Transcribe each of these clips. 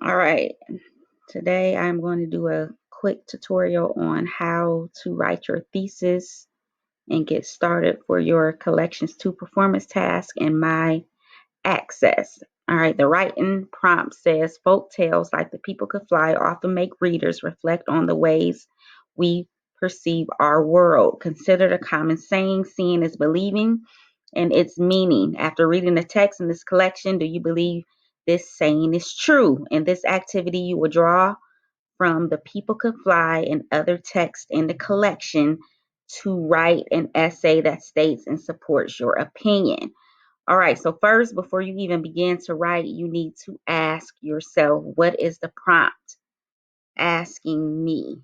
All right, today I'm going to do a quick tutorial on how to write your thesis and get started for your Collections 2 performance task in My Access. All right, the writing prompt says folk tales like the people could fly often make readers reflect on the ways we perceive our world. Consider the common saying, seeing is believing, and its meaning. After reading the text in this collection, do you believe this saying is true? In this activity, you will draw from the people could fly and other text in the collection to write an essay that states and supports your opinion. All right, so first, before you even begin to write, you need to ask yourself, what is the prompt asking me?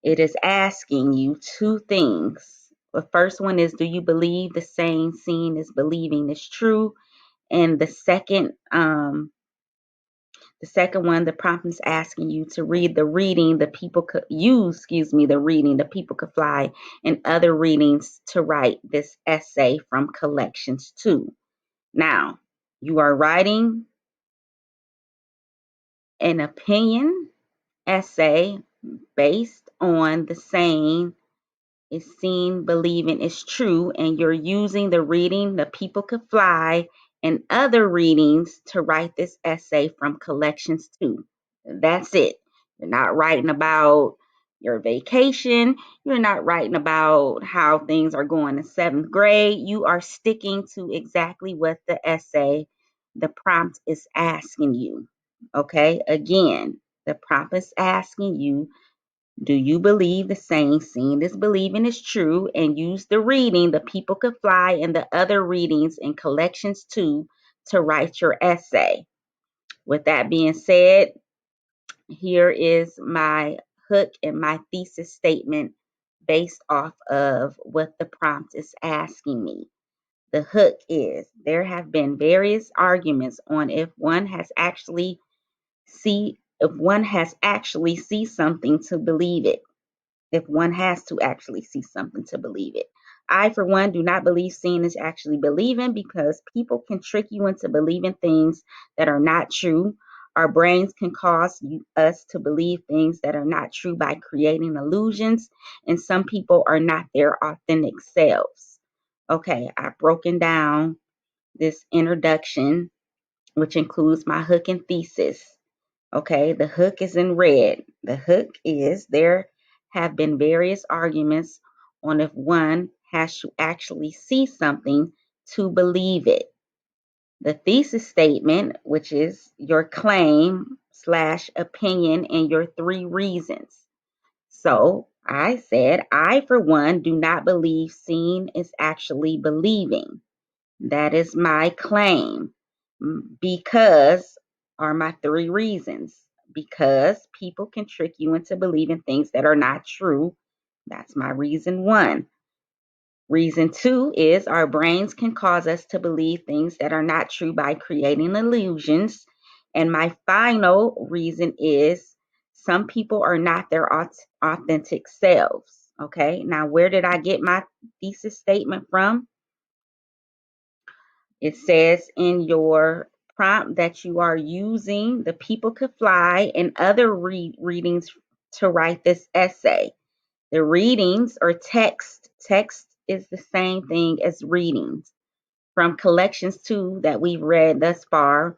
It is asking you two things. The first one is, do you believe the saying seeing is believing is true? And the second one, the prompt is asking you to read the reading the people could use, the reading the people could fly and other readings to write this essay from collections 2. Now, you are writing an opinion essay based on the saying is seen, believing is true, and you're using the reading the people could fly and other readings to write this essay from collections 2. That's it. You're not writing about your vacation. You're not writing about how things are going in 7th grade. You are sticking to exactly what the essay, the prompt is asking you. Okay, again, the prompt is asking you, do you believe the saying seen is believing is true? And use the reading the people could fly and the other readings in collections 2 to write your essay. With that being said, here is my hook and my thesis statement based off of what the prompt is asking me. The hook is, there have been various arguments on if one has actually see something to believe it. If one has to actually see something to believe it. I, for one, do not believe seeing is actually believing, because people can trick you into believing things that are not true. Our brains can cause us to believe things that are not true by creating illusions, and some people are not their authentic selves. Okay, I've broken down this introduction, which includes my hook and thesis. Okay, the hook is in red. The hook is, there have been various arguments on if one has to actually see something to believe it. The thesis statement, which is your claim / opinion and your 3 reasons. So I said, I, for one, do not believe seeing is actually believing. That is my claim. Because are my 3 reasons. Because people can trick you into believing things that are not true. That's my reason 1. Reason 2 is our brains can cause us to believe things that are not true by creating illusions. And my final reason is some people are not their authentic selves. Okay, now where did I get my thesis statement from? It says in your prompt that you are using the people could fly and other readings to write this essay. The readings or text is the same thing as readings from collections 2 that we've read thus far.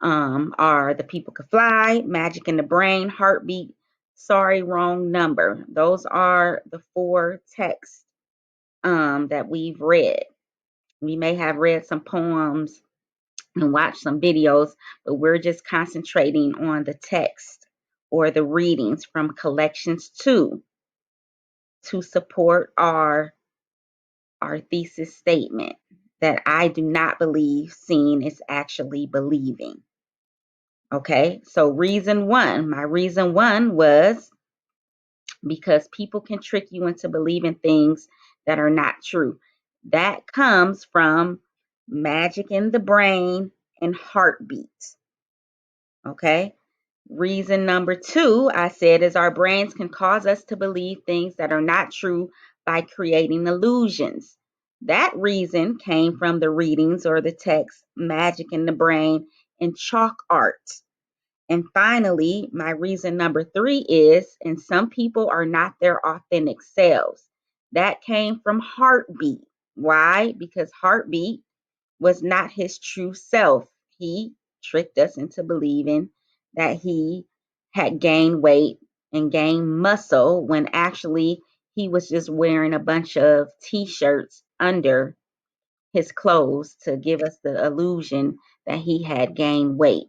Are the people could fly, magic in the brain, heartbeat, sorry, wrong number. Those are the 4 texts that we've read. We may have read some poems and watch some videos, but we're just concentrating on the text or the readings from collections 2 to support our thesis statement that I do not believe seeing is actually believing. Okay, so my reason 1 was because people can trick you into believing things that are not true. That comes from magic in the brain and heartbeat. Okay. Reason number 2, I said, is our brains can cause us to believe things that are not true by creating illusions. That reason came from the readings or the text, magic in the brain and chalk art. And finally, my reason number 3 is, and some people are not their authentic selves. That came from Heartbeat. Why? Because Heartbeat was not his true self. He tricked us into believing that he had gained weight and gained muscle when actually he was just wearing a bunch of t-shirts under his clothes to give us the illusion that he had gained weight.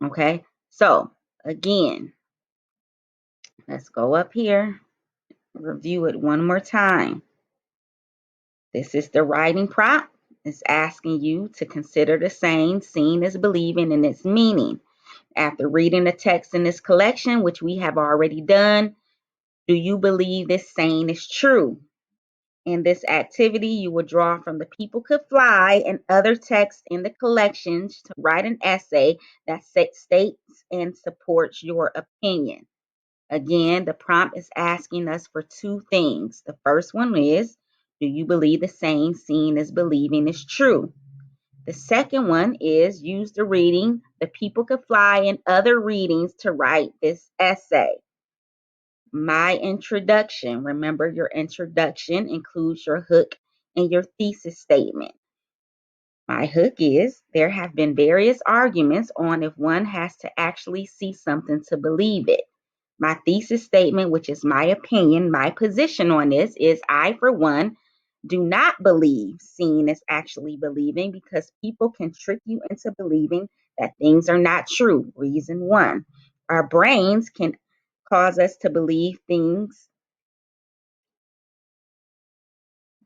Okay, so again, let's go up here, review it one more time. This is the writing prompt. It's asking you to consider the saying seen as believing in its meaning. After reading the text in this collection, which we have already done, do you believe this saying is true? In this activity, you will draw from the People Could Fly and other texts in the collections to write an essay that states and supports your opinion. Again, the prompt is asking us for 2 things. The first one is, do you believe the saying seen as believing is true? The second one is, use the reading The People Could Fly and other readings to write this essay. My introduction. Remember, your introduction includes your hook and your thesis statement. My hook is, there have been various arguments on if one has to actually see something to believe it. My thesis statement, which is my opinion, my position on this is, I, for one, do not believe seeing is actually believing because people can trick you into believing that things are not true. Reason 1, our brains can cause us to believe things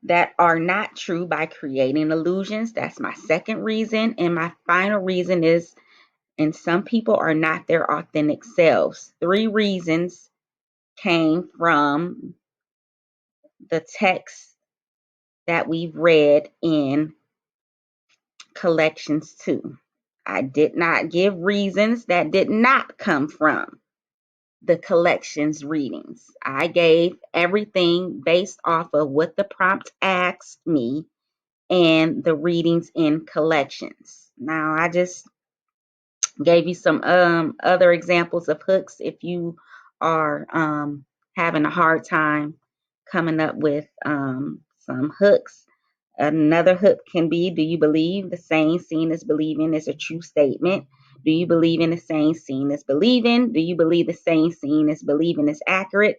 that are not true by creating illusions. That's my second reason. And my final reason is, and some people are not their authentic selves. 3 reasons came from the text that we've read in collections 2. I did not give reasons that did not come from the collections readings. I gave everything based off of what the prompt asked me and the readings in collections. Now, I just gave you some other examples of hooks if you are having a hard time coming up with some hooks. Another hook can be, do you believe the saying seen as believing is a true statement? Do you believe in the saying seen as believing? Do you believe the saying seen as believing is accurate?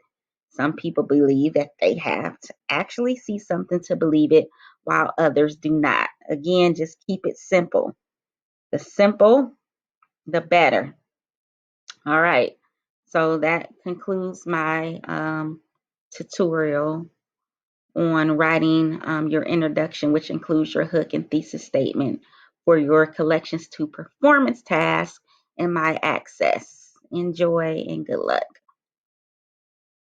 Some people believe that they have to actually see something to believe it, while others do not. Again, just keep it simple. The simple, the better. All right. So that concludes my tutorial on writing your introduction, which includes your hook and thesis statement for your collections 2 performance task and my access. Enjoy and good luck.